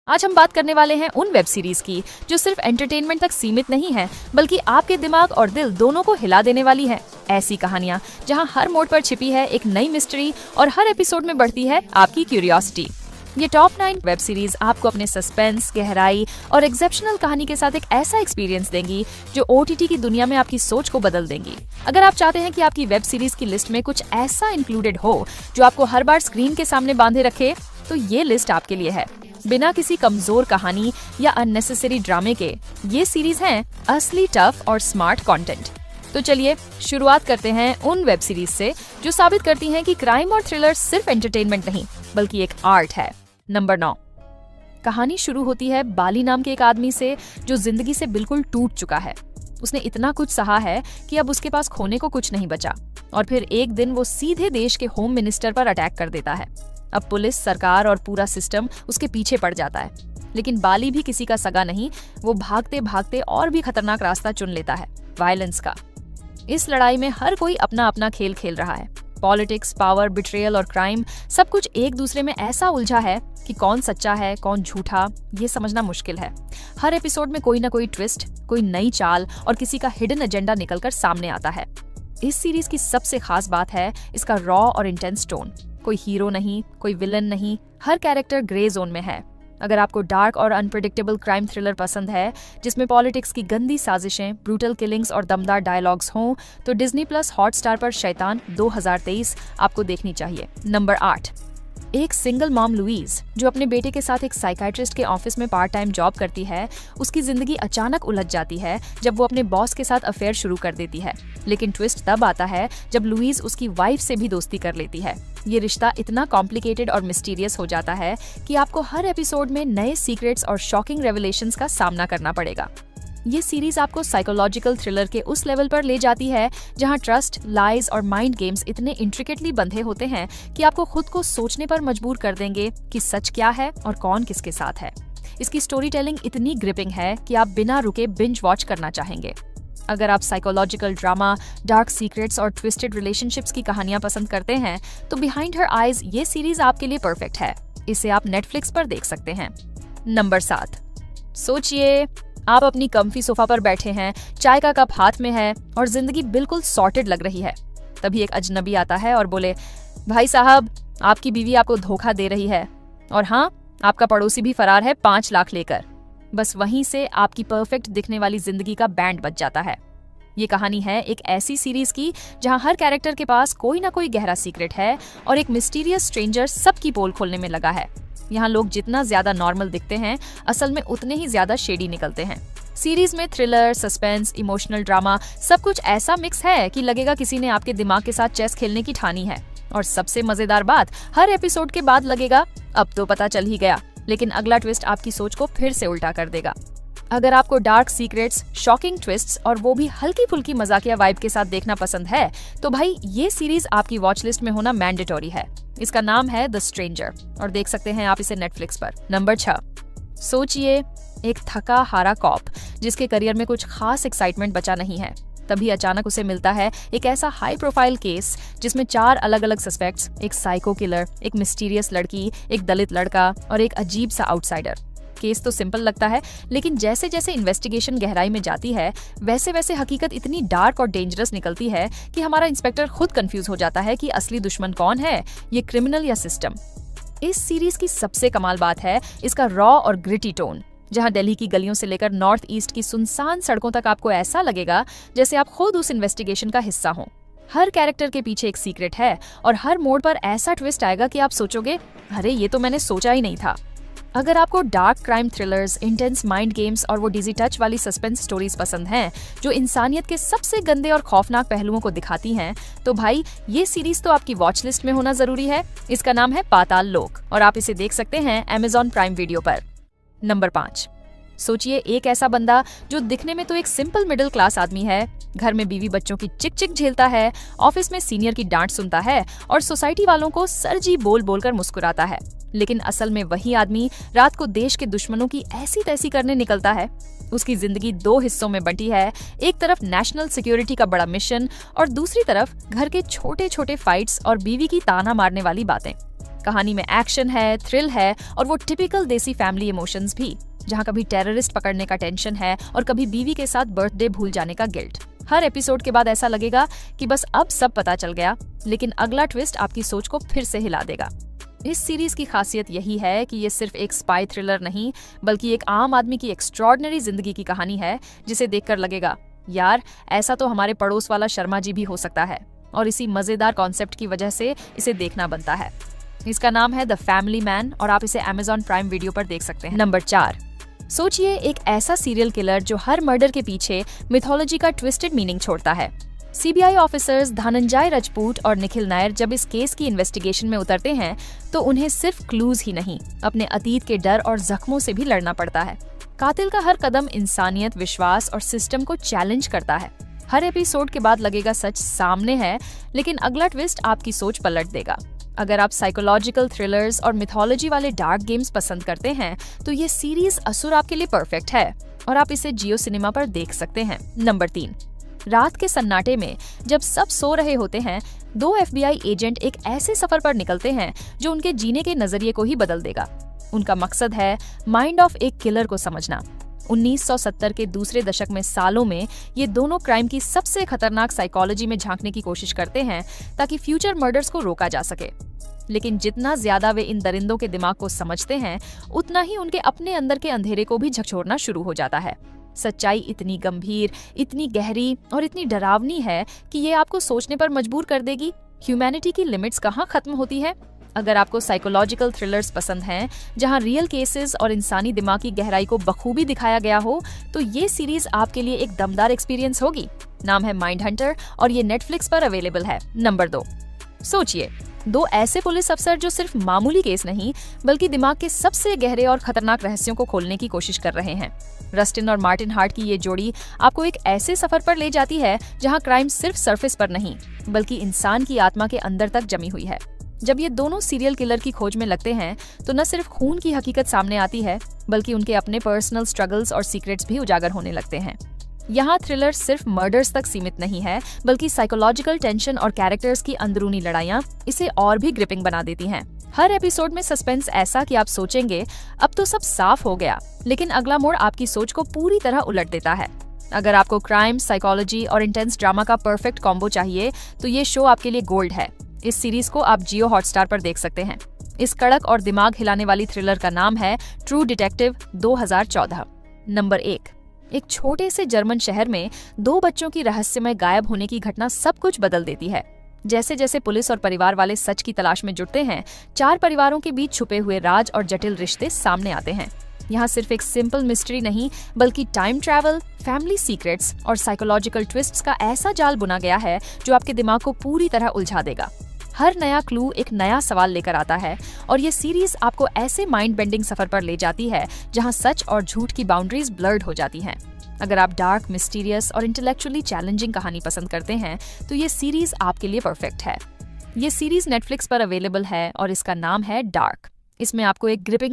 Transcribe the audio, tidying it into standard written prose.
आज हम बात करने वाले हैं उन वेब सीरीज की जो सिर्फ एंटरटेनमेंट तक सीमित नहीं है, बल्कि आपके दिमाग और दिल दोनों को हिला देने वाली है। ऐसी कहानियां जहां हर मोड़ पर छिपी है एक नई मिस्ट्री और हर एपिसोड में बढ़ती है आपकी क्यूरियोसिटी। ये टॉप 9 वेब सीरीज आपको अपने सस्पेंस, गहराई और एक्सेप्शनल कहानी के साथ एक ऐसा एक्सपीरियंस देंगी जो OTT की दुनिया में आपकी सोच को बदल देंगी। अगर आप चाहते हैं कि आपकी वेब सीरीज की लिस्ट में कुछ ऐसा इंक्लूडेड हो जो आपको हर बार स्क्रीन के सामने बांधे रखे, तो ये लिस्ट आपके लिए है। बिना किसी कमजोर कहानी या अननेसेसरी ड्रामे के ये सीरीज हैं असली टफ और स्मार्ट कंटेंट। तो चलिए शुरुआत करते हैं उन वेब सीरीज से जो साबित करती हैं कि क्राइम और थ्रिलर सिर्फ एंटरटेनमेंट नहीं बल्कि एक आर्ट है। नंबर 9। कहानी शुरू होती है बाली नाम के एक आदमी से जो जिंदगी से बिल्कुल टूट चुका है। उसने इतना कुछ सहा है कि अब उसके पास खोने को कुछ नहीं बचा, और फिर एक दिन वो सीधे देश के होम मिनिस्टर पर अटैक कर देता है। अब पुलिस, सरकार और पूरा सिस्टम उसके पीछे पड़ जाता है, लेकिन बाली भी किसी का सगा नहीं। वो भागते भागते और भी खतरनाक रास्ता चुन लेता है, वायलेंस का। इस लड़ाई में हर कोई अपना अपना खेल खेल रहा है। पॉलिटिक्स, पावर, बिट्रेयल और क्राइम सब कुछ एक दूसरे में ऐसा उलझा है कि कौन सच्चा है कौन झूठा, ये समझना मुश्किल है। हर एपिसोड में कोई ना कोई ट्विस्ट, कोई नई चाल और किसी का हिडन एजेंडा निकलकर सामने आता है। इस सीरीज की सबसे खास बात है इसका रॉ और इंटेंस टोन। कोई हीरो नहीं, कोई विलन नहीं, हर कैरेक्टर ग्रे जोन में है। अगर आपको डार्क और अनप्रेडिक्टेबल क्राइम थ्रिलर पसंद है जिसमें पॉलिटिक्स की गंदी साजिशें, ब्रूटल किलिंग्स और दमदार डायलॉग्स हों, तो डिज्नी प्लस हॉटस्टार पर शैतान 2023 आपको देखनी चाहिए। नंबर 8। एक सिंगल मॉम लुईज जो अपने बेटे के साथ एक साइकाइट्रिस्ट के ऑफिस में पार्ट टाइम जॉब करती है, उसकी जिंदगी अचानक उलझ जाती है जब वो अपने बॉस के साथ अफेयर शुरू कर देती है। लेकिन ट्विस्ट तब आता है जब लुईज उसकी वाइफ से भी दोस्ती कर लेती है। ये रिश्ता इतना कॉम्प्लिकेटेड और मिस्टीरियस हो जाता है कि आपको हर एपिसोड में नए सीक्रेट्स और शॉकिंग रेवलेशंस का सामना करना पड़ेगा। ये सीरीज आपको साइकोलॉजिकल थ्रिलर के उस लेवल पर ले जाती है जहां ट्रस्ट, लाइज और माइंड गेम्स इतने इंट्रिकेटली बंधे होते हैं कि आपको खुद को सोचने पर मजबूर कर देंगे कि सच क्या है और कौन किसके साथ है। इसकी स्टोरी टेलिंग इतनी ग्रिपिंग है कि आप बिना रुके बिंज वॉच करना चाहेंगे। अगर आप साइकोलॉजिकल ड्रामा, डार्क सीक्रेट्स और ट्विस्टेड रिलेशनशिप्स की कहानियां पसंद करते हैं, तो बिहाइंड हर आईज ये सीरीज आपके लिए परफेक्ट है। इसे आप नेटफ्लिक्स पर देख सकते हैं। नंबर 7। सोचिए, आप अपनी कम्फी सोफा पर बैठे हैं, चाय का कप हाथ में है और जिंदगी बिल्कुल सॉर्टेड लग रही है। तभी एक अजनबी आता है और बोले, भाई साहब, आपकी बीवी आपको धोखा दे रही है, और हाँ, आपका पड़ोसी भी फरार है 5 लाख लेकर। बस वहीं से आपकी परफेक्ट दिखने वाली जिंदगी का बैंड बज जाता है। ये कहानी है एक ऐसी सीरीज की जहां हर कैरेक्टर के पास कोई ना कोई गहरा सीक्रेट है और एक मिस्टीरियस स्ट्रेंजर सबकी पोल खोलने में लगा है। यहाँ लोग जितना ज्यादा नॉर्मल दिखते हैं, असल में उतने ही ज्यादा शेडी निकलते हैं। सीरीज में थ्रिलर, सस्पेंस, इमोशनल ड्रामा सब कुछ ऐसा मिक्स है कि लगेगा किसी ने आपके दिमाग के साथ चेस खेलने की ठानी है। और सबसे मजेदार बात, हर एपिसोड के बाद लगेगा अब तो पता चल ही गया, लेकिन अगला ट्विस्ट आपकी सोच को फिर से उल्टा कर देगा। अगर आपको डार्क सीक्रेट्स, शॉकिंग ट्विस्ट्स और वो भी हल्की फुल्की मजाकिया वाइब के साथ देखना पसंद है, तो भाई ये सीरीज आपकी वॉच लिस्ट में होना मैंडेटरी है। इसका नाम है द स्ट्रेंजर और देख सकते हैं आप इसे नेटफ्लिक्स पर। नंबर 6। सोचिए, एक थका हारा कॉप जिसके करियर में कुछ खास एक्साइटमेंट बचा नहीं है। तभी अचानक उसे मिलता है एक ऐसा हाई प्रोफाइल केस जिसमें 4 अलग अलग सस्पेक्ट्स, एक साइको किलर, एक मिस्टीरियस लड़की, एक दलित लड़का और एक अजीब सा आउटसाइडर। केस तो सिंपल लगता है, लेकिन जैसे जैसे इन्वेस्टिगेशन गहराई में जाती है, वैसे वैसे हकीकत इतनी डार्क और डेंजरस निकलती है कि हमारा इंस्पेक्टर खुद कंफ्यूज हो जाता है कि असली दुश्मन कौन है, ये क्रिमिनल या सिस्टम। इस सीरीज की सबसे कमाल बात है इसका रॉ और ग्रिटी टोन, जहां दिल्ली की गलियों से लेकर नॉर्थ ईस्ट की सुनसान सड़कों तक आपको ऐसा लगेगा जैसे आप खुद उस इन्वेस्टिगेशन का हिस्सा हो। हर कैरेक्टर के पीछे एक सीक्रेट है और हर मोड़ पर ऐसा ट्विस्ट आएगा कि आप सोचोगे, अरे ये तो मैंने सोचा ही नहीं था। अगर आपको dark crime thrillers, intense mind games और वो डिजी टच वाली सस्पेंस स्टोरीज पसंद हैं जो इंसानियत के सबसे गंदे और खौफनाक पहलुओं को दिखाती हैं, तो भाई ये सीरीज तो आपकी वॉच लिस्ट में होना जरूरी है। इसका नाम है पाताल लोक और आप इसे देख सकते हैं Amazon प्राइम वीडियो पर। नंबर 5। सोचिए, एक ऐसा बंदा जो दिखने में तो एक सिंपल मिडिल क्लास आदमी है, घर में बीवी बच्चों की चिक चिक झेलता है, ऑफिस में सीनियर की डांट सुनता है और सोसाइटी वालों को सरजी बोल बोलकर मुस्कुराता है, लेकिन असल में वही आदमी रात को देश के दुश्मनों की ऐसी तैसी करने निकलता है। उसकी जिंदगी 2 हिस्सों में बंटी है, एक तरफ नेशनल सिक्योरिटी का बड़ा मिशन और दूसरी तरफ घर के छोटे छोटे फाइट्स और बीवी की ताना मारने वाली बातें। कहानी में एक्शन है, थ्रिल है और वो टिपिकल देसी फैमिली इमोशंस भी, जहाँ कभी टेररिस्ट पकड़ने का टेंशन है और कभी बीवी के साथ बर्थडे भूल जाने का गिल्ट। हर एपिसोड के बाद ऐसा लगेगा कि बस अब सब पता चल गया, लेकिन अगला ट्विस्ट आपकी सोच को फिर से हिला देगा। इस सीरीज की खासियत यही है कि ये सिर्फ एक स्पाई थ्रिलर नहीं, बल्कि एक आम आदमी की एक्स्ट्रॉर्डिनरी जिंदगी की कहानी है, जिसे देखकर लगेगा यार ऐसा तो हमारे पड़ोस वाला शर्मा जी भी हो सकता है। और इसी मजेदार कॉन्सेप्ट की वजह से इसे देखना बनता है। इसका नाम है द फैमिली मैन और आप इसे Amazon प्राइम वीडियो पर देख सकते हैं। नंबर 4, सोचिए एक ऐसा सीरियल किलर जो हर मर्डर के पीछे मिथोलॉजी का ट्विस्टेड मीनिंग छोड़ता है। सीबीआई ऑफिसर्स धनंजय राजपूत और निखिल नायर जब इस केस की इन्वेस्टिगेशन में उतरते हैं तो उन्हें सिर्फ क्लूज ही नहीं, अपने अतीत के डर और जख्मों से भी लड़ना पड़ता है। कातिल का हर कदम इंसानियत, विश्वास और सिस्टम को चैलेंज करता है। हर एपिसोड के बाद लगेगा सच सामने है, लेकिन अगला ट्विस्ट आपकी सोच पलट देगा। अगर आप साइकोलॉजिकल थ्रिलर्स और मिथोलॉजी वाले डार्क गेम्स पसंद करते हैं तो ये सीरीज असुर आपके लिए परफेक्ट है और आप इसे जियो सिनेमा पर देख सकते हैं। नंबर 3, रात के सन्नाटे में जब सब सो रहे होते हैं, 2 FBI एजेंट एक ऐसे सफर पर निकलते हैं जो उनके जीने के नजरिए को ही बदल देगा। उनका मकसद है माइंड ऑफ एक किलर को समझना। 1970 के दूसरे दशक में सालों में ये दोनों क्राइम की सबसे खतरनाक साइकोलॉजी में झांकने की कोशिश करते हैं ताकि फ्यूचर मर्डर्स को रोका जा सके। लेकिन जितना ज्यादा वे इन दरिंदों के दिमाग को समझते हैं, उतना ही उनके अपने अंदर के अंधेरे को भी झकझोरना शुरू हो जाता है। सच्चाई इतनी गंभीर, इतनी गहरी और इतनी डरावनी है कि ये आपको सोचने पर मजबूर कर देगी, ह्यूमैनिटी की लिमिट्स कहाँ खत्म होती है। अगर आपको साइकोलॉजिकल थ्रिलर्स पसंद हैं, जहां रियल केसेस और इंसानी दिमाग की गहराई को बखूबी दिखाया गया हो, तो ये सीरीज आपके लिए एक दमदार एक्सपीरियंस होगी। नाम है माइंड हंटर और ये नेटफ्लिक्स पर अवेलेबल है। नंबर 2, सोचिए 2 ऐसे पुलिस अफसर जो सिर्फ मामूली केस नहीं बल्कि दिमाग के सबसे गहरे और खतरनाक रहस्यों को खोलने की कोशिश कर रहे हैं। रस्टिन और मार्टिन हार्ट की ये जोड़ी आपको एक ऐसे सफर पर ले जाती है जहां क्राइम सिर्फ सरफेस पर नहीं बल्कि इंसान की आत्मा के अंदर तक जमी हुई है। जब ये दोनों सीरियल किलर की खोज में लगते हैं तो न सिर्फ खून की हकीकत सामने आती है बल्कि उनके अपने पर्सनल स्ट्रगल्स और सीक्रेट्स भी उजागर होने लगते हैं। यहाँ थ्रिलर सिर्फ मर्डर्स तक सीमित नहीं है बल्कि साइकोलॉजिकल टेंशन और कैरेक्टर्स की अंदरूनी लड़ाइयाँ इसे और भी ग्रिपिंग बना देती हैं। हर एपिसोड में सस्पेंस ऐसा कि आप सोचेंगे अब तो सब साफ हो गया, लेकिन अगला मोड़ आपकी सोच को पूरी तरह उलट देता है। अगर आपको क्राइम, साइकोलॉजी और इंटेंस ड्रामा का परफेक्ट कॉम्बो चाहिए तो ये शो आपके लिए गोल्ड है। इस सीरीज को आप जियो हॉटस्टार पर देख सकते हैं। इस कड़क और दिमाग हिलाने वाली थ्रिलर का नाम है ट्रू डिटेक्टिव 2014। नंबर 1, एक छोटे से जर्मन शहर में 2 बच्चों की रहस्यमय गायब होने की घटना सब कुछ बदल देती है। जैसे जैसे पुलिस और परिवार वाले सच की तलाश में जुटते हैं, 4 परिवारों के बीच छुपे हुए राज और जटिल रिश्ते सामने आते हैं। यहाँ सिर्फ एक सिंपल मिस्ट्री नहीं बल्कि टाइम ट्रैवल, फैमिली सीक्रेट्स और साइकोलॉजिकल ट्विस्ट्स का ऐसा जाल बुना गया है जो आपके दिमाग को पूरी तरह उलझा देगा। हर नया क्लू एक नया सवाल लेकर आता है और ये सीरीज आपको ऐसे माइंड बेंडिंग सफर पर ले जाती है जहां सच और झूठ की बाउंड्रीज ब्लर्ड हो जाती हैं। अगर आप डार्क, मिस्टीरियस और इंटेलेक्चुअली चैलेंजिंग कहानी पसंद करते हैं तो ये सीरीज आपके लिए परफेक्ट है। ये सीरीज नेटफ्लिक्स पर अवेलेबल है और इसका नाम है डार्क। इसमें आपको एक ग्रिपिंग